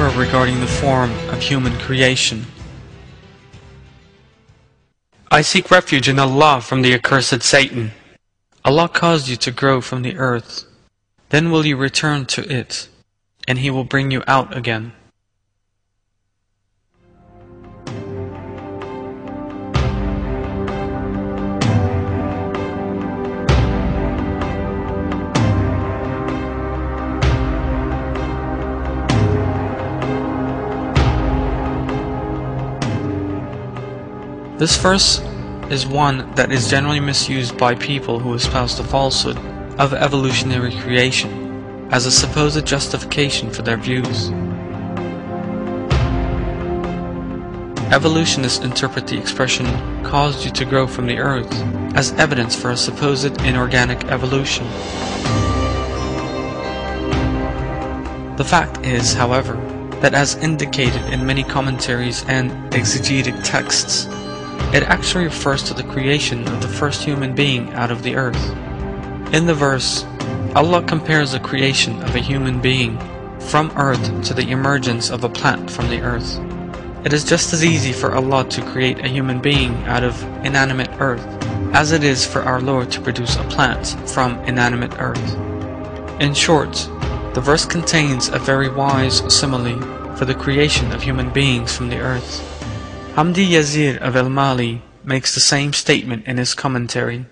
error regarding the form of human creation. I seek refuge in Allah from the accursed Satan. Allah caused you to grow from the earth. Then will you return to it, and He will bring you out again. This verse is one that is generally misused by people who espouse the falsehood of evolutionary creation as a supposed justification for their views. Evolutionists interpret the expression "caused you to grow from the earth" as evidence for a supposed inorganic evolution. The fact is, however, that as indicated in many commentaries and exegetic texts, it actually refers to the creation of the first human being out of the earth. In the verse, Allah compares the creation of a human being from earth to the emergence of a plant from the earth. It is just as easy for Allah to create a human being out of inanimate earth as it is for our Lord to produce a plant from inanimate earth. In short, the verse contains a very wise simile for the creation of human beings from the earth. Hamdi Yazir of El-Mali makes the same statement in his commentary.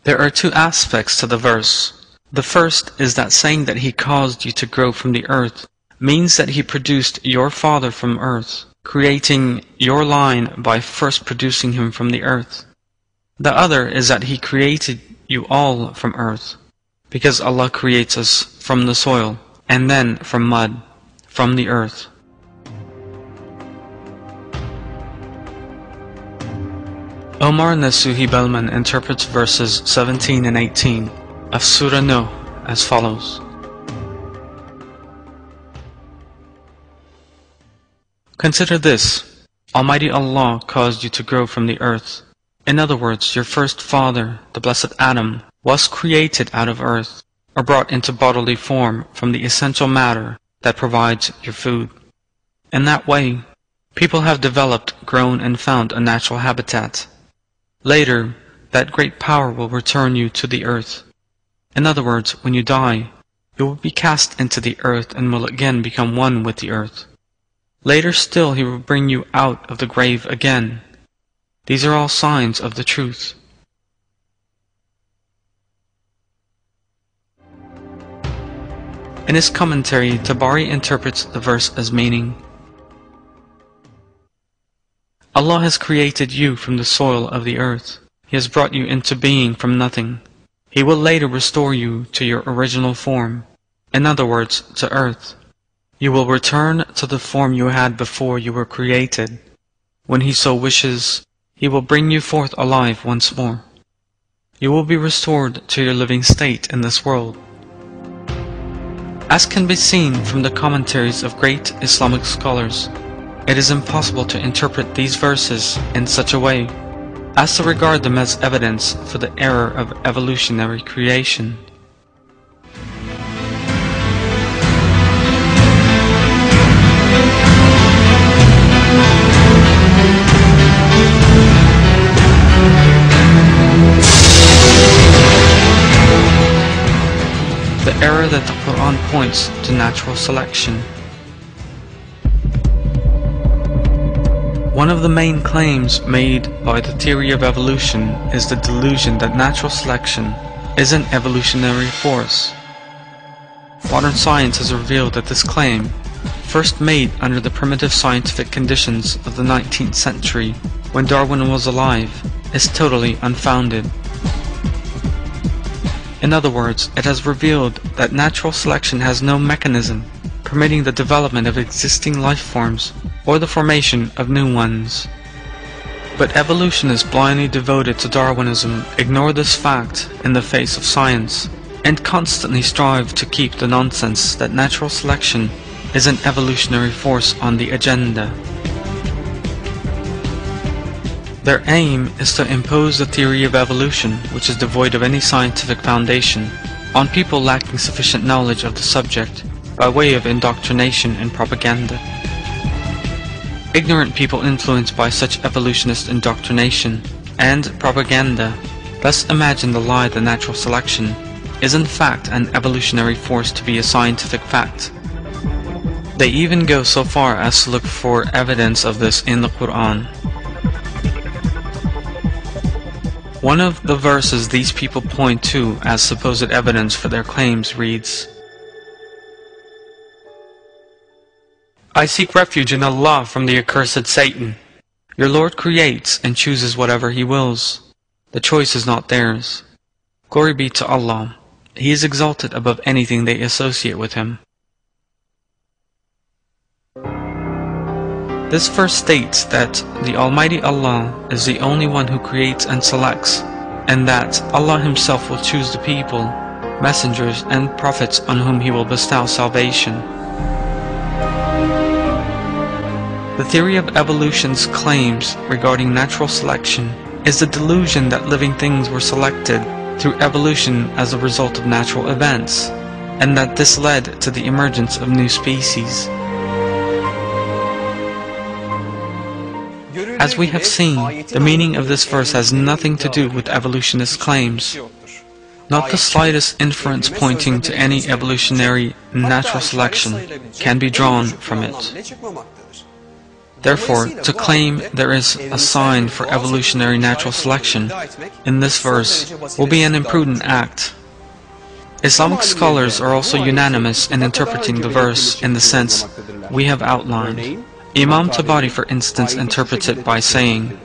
There are two aspects to the verse. The first is that saying that He caused you to grow from the earth means that He produced your father from earth, creating your line by first producing him from the earth. The other is that He created you all from earth, because Allah creates us from the soil, and then from mud, from the earth. Omar Nasuhi Belman interprets verses 17 and 18 of Surah Nuh as follows. Consider this: Almighty Allah caused you to grow from the earth. In other words, your first father, the blessed Adam, was created out of earth, or brought into bodily form from the essential matter that provides your food. In that way, people have developed, grown, and found a natural habitat. Later, that great power will return you to the earth. In other words, when you die, you will be cast into the earth and will again become one with the earth. Later still, He will bring you out of the grave again. These are all signs of the truth. In his commentary, Tabari interprets the verse as meaning, Allah has created you from the soil of the earth. He has brought you into being from nothing. He will later restore you to your original form, in other words, to earth. You will return to the form you had before you were created. When He so wishes, He will bring you forth alive once more. You will be restored to your living state in this world. As can be seen from the commentaries of great Islamic scholars, it is impossible to interpret these verses in such a way as to regard them as evidence for the error of evolutionary creation. The error that the Qur'an points to natural selection. One of the main claims made by the theory of evolution is the delusion that natural selection is an evolutionary force. Modern science has revealed that this claim, first made under the primitive scientific conditions of the 19th century when Darwin was alive, is totally unfounded. In other words, it has revealed that natural selection has no mechanism permitting the development of existing life forms or the formation of new ones. But evolutionists blindly devoted to Darwinism ignore this fact in the face of science and constantly strive to keep the nonsense that natural selection is an evolutionary force on the agenda. Their aim is to impose the theory of evolution, which is devoid of any scientific foundation, on people lacking sufficient knowledge of the subject, by way of indoctrination and propaganda. Ignorant people influenced by such evolutionist indoctrination and propaganda thus imagine the lie that natural selection is in fact an evolutionary force to be a scientific fact. They even go so far as to look for evidence of this in the Qur'an. One of the verses these people point to as supposed evidence for their claims reads, "I seek refuge in Allah from the accursed Satan. Your Lord creates and chooses whatever He wills. The choice is not theirs. Glory be to Allah. He is exalted above anything they associate with Him." This verse states that the Almighty Allah is the only one who creates and selects, and that Allah Himself will choose the people, messengers, and prophets on whom He will bestow salvation. The theory of evolution's claims regarding natural selection is the delusion that living things were selected through evolution as a result of natural events, and that this led to the emergence of new species. As we have seen, the meaning of this verse has nothing to do with evolutionist claims. Not the slightest inference pointing to any evolutionary natural selection can be drawn from it. Therefore, to claim there is a sign for evolutionary natural selection in this verse will be an imprudent act. Islamic scholars are also unanimous in interpreting the verse in the sense we have outlined. Imam Tabari, for instance, interprets it by saying,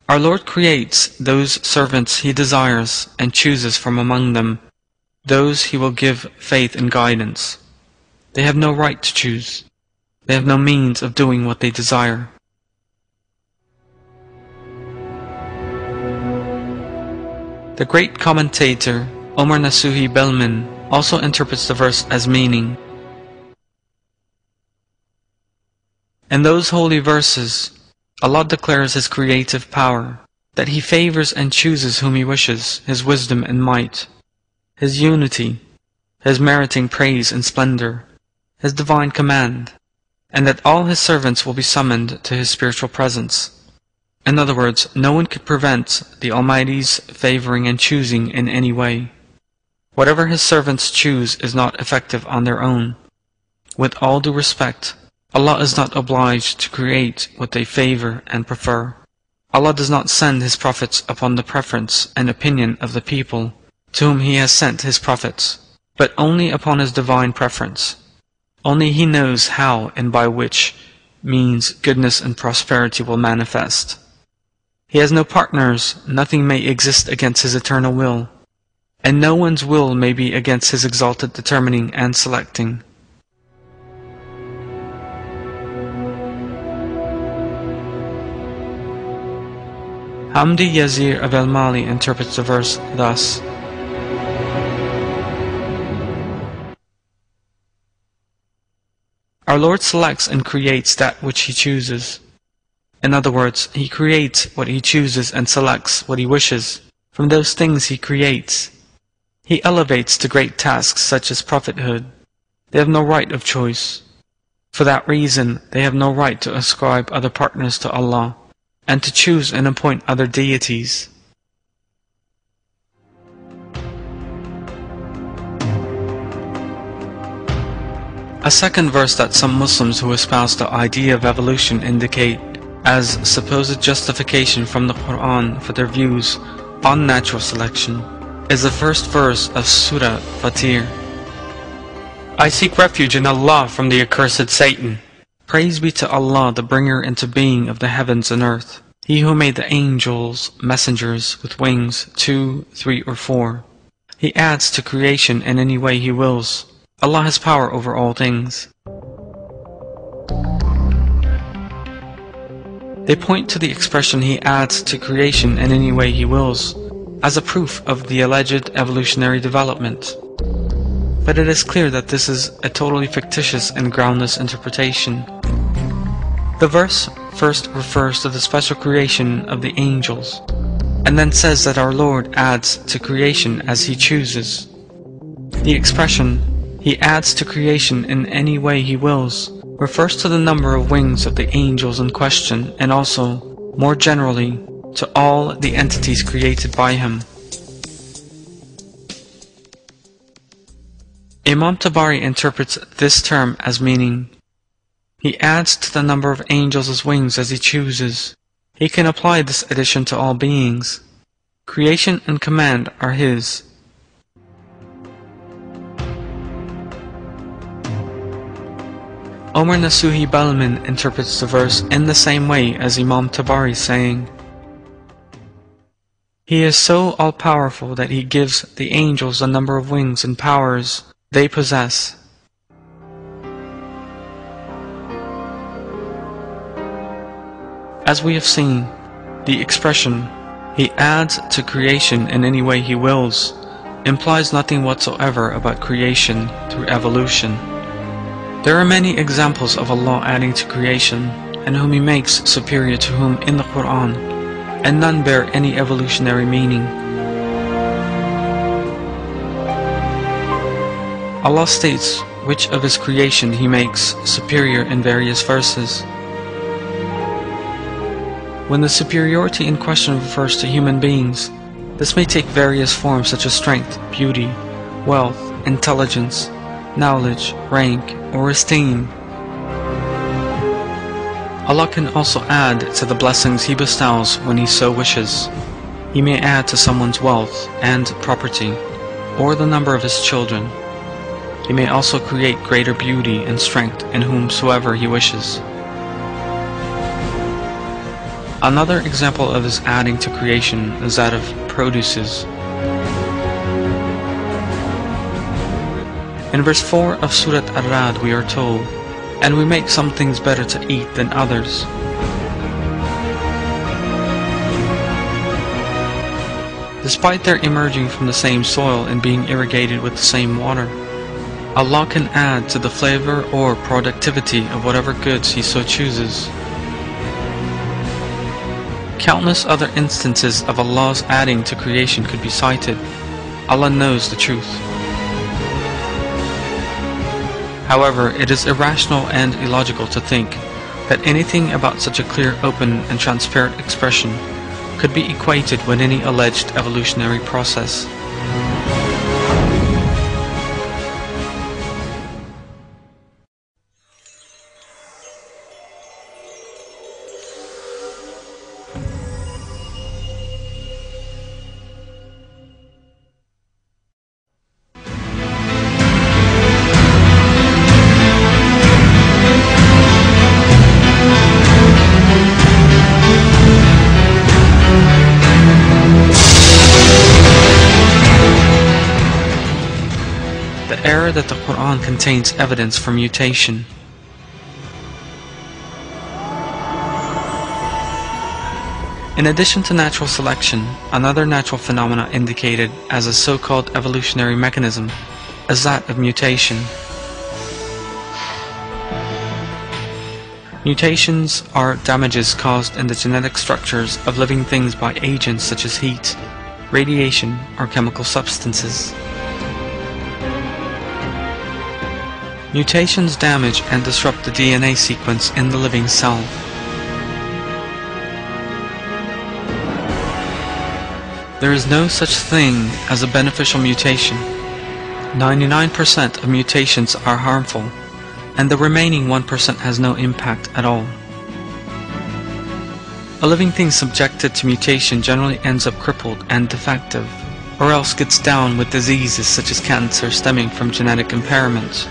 "Our Lord creates those servants He desires and chooses from among them those He will give faith and guidance. They have no right to choose. They have no means of doing what they desire." The great commentator Omar Nasuhi Belman also interprets the verse as meaning, "In those holy verses, Allah declares His creative power, that He favors and chooses whom He wishes, His wisdom and might, His unity, His meriting praise and splendor, His divine command, and that all His servants will be summoned to His spiritual presence." In other words, no one could prevent the Almighty's favoring and choosing in any way. Whatever His servants choose is not effective on their own. With all due respect, Allah is not obliged to create what they favor and prefer. Allah does not send His prophets upon the preference and opinion of the people to whom He has sent His prophets, but only upon His divine preference. Only He knows how and by which means goodness and prosperity will manifest. He has no partners, nothing may exist against His eternal will, and no one's will may be against His exalted determining and selecting. Hamdi Yazir of Al-Mali interprets the verse thus, "Our Lord selects and creates that which He chooses." In other words, He creates what He chooses and selects what He wishes from those things He creates. He elevates to great tasks such as prophethood. They have no right of choice. For that reason, they have no right to ascribe other partners to Allah, and to choose and appoint other deities. A second verse that some Muslims who espouse the idea of evolution indicate as supposed justification from the Qur'an for their views on natural selection is the first verse of Surah Fatir. "I seek refuge in Allah from the accursed Satan. Praise be to Allah, the bringer into being of the heavens and earth, He who made the angels, messengers with wings, 2, 3, or 4. He adds to creation in any way He wills. Allah has power over all things." They point to the expression "He adds to creation in any way He wills" as a proof of the alleged evolutionary development. But it is clear that this is a totally fictitious and groundless interpretation. The verse first refers to the special creation of the angels. and then says that our Lord adds to creation as He chooses. The expression, He adds to creation in any way He wills, refers to the number of wings of the angels in question, and also, more generally, to all the entities created by Him. Imam Tabari interprets this term as meaning, He adds to the number of angels as wings as He chooses. He can apply this addition to all beings. Creation and command are His. Omar Nasuhi Balman interprets the verse in the same way as Imam Tabari, saying, He is so all-powerful that He gives the angels the number of wings and powers they possess. As we have seen, the expression, He adds to creation in any way He wills, implies nothing whatsoever about creation through evolution. There are many examples of Allah adding to creation, and whom He makes superior to whom in the Qur'an, and none bear any evolutionary meaning. Allah states which of His creation He makes superior in various verses. When the superiority in question refers to human beings, this may take various forms such as strength, beauty, wealth, intelligence, knowledge, rank, or esteem. Allah can also add to the blessings He bestows when He so wishes. He may add to someone's wealth and property, or the number of his children. He may also create greater beauty and strength in whomsoever He wishes. Another example of His adding to creation is that of produces. In verse 4 of Surat Ar-Ra'd we are told, And we make some things better to eat than others. Despite their emerging from the same soil and being irrigated with the same water, Allah can add to the flavor or productivity of whatever goods He so chooses. Countless other instances of Allah's adding to creation could be cited. Allah knows the truth. However, it is irrational and illogical to think that anything about such a clear, open, and transparent expression could be equated with any alleged evolutionary process. The error that the Qur'an contains evidence for mutation. In addition to natural selection, another natural phenomena indicated as a so-called evolutionary mechanism is that of mutation. Mutations are damages caused in the genetic structures of living things by agents such as heat, radiation, or chemical substances. Mutations damage and disrupt the DNA sequence in the living cell. There is no such thing as a beneficial mutation. 99% of mutations are harmful, and the remaining 1% has no impact at all. A living thing subjected to mutation generally ends up crippled and defective, or else gets down with diseases such as cancer stemming from genetic impairment.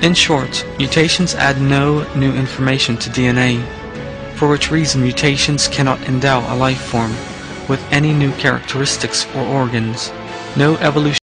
In short, mutations add no new information to DNA, for which reason mutations cannot endow a life form with any new characteristics or organs. No evolution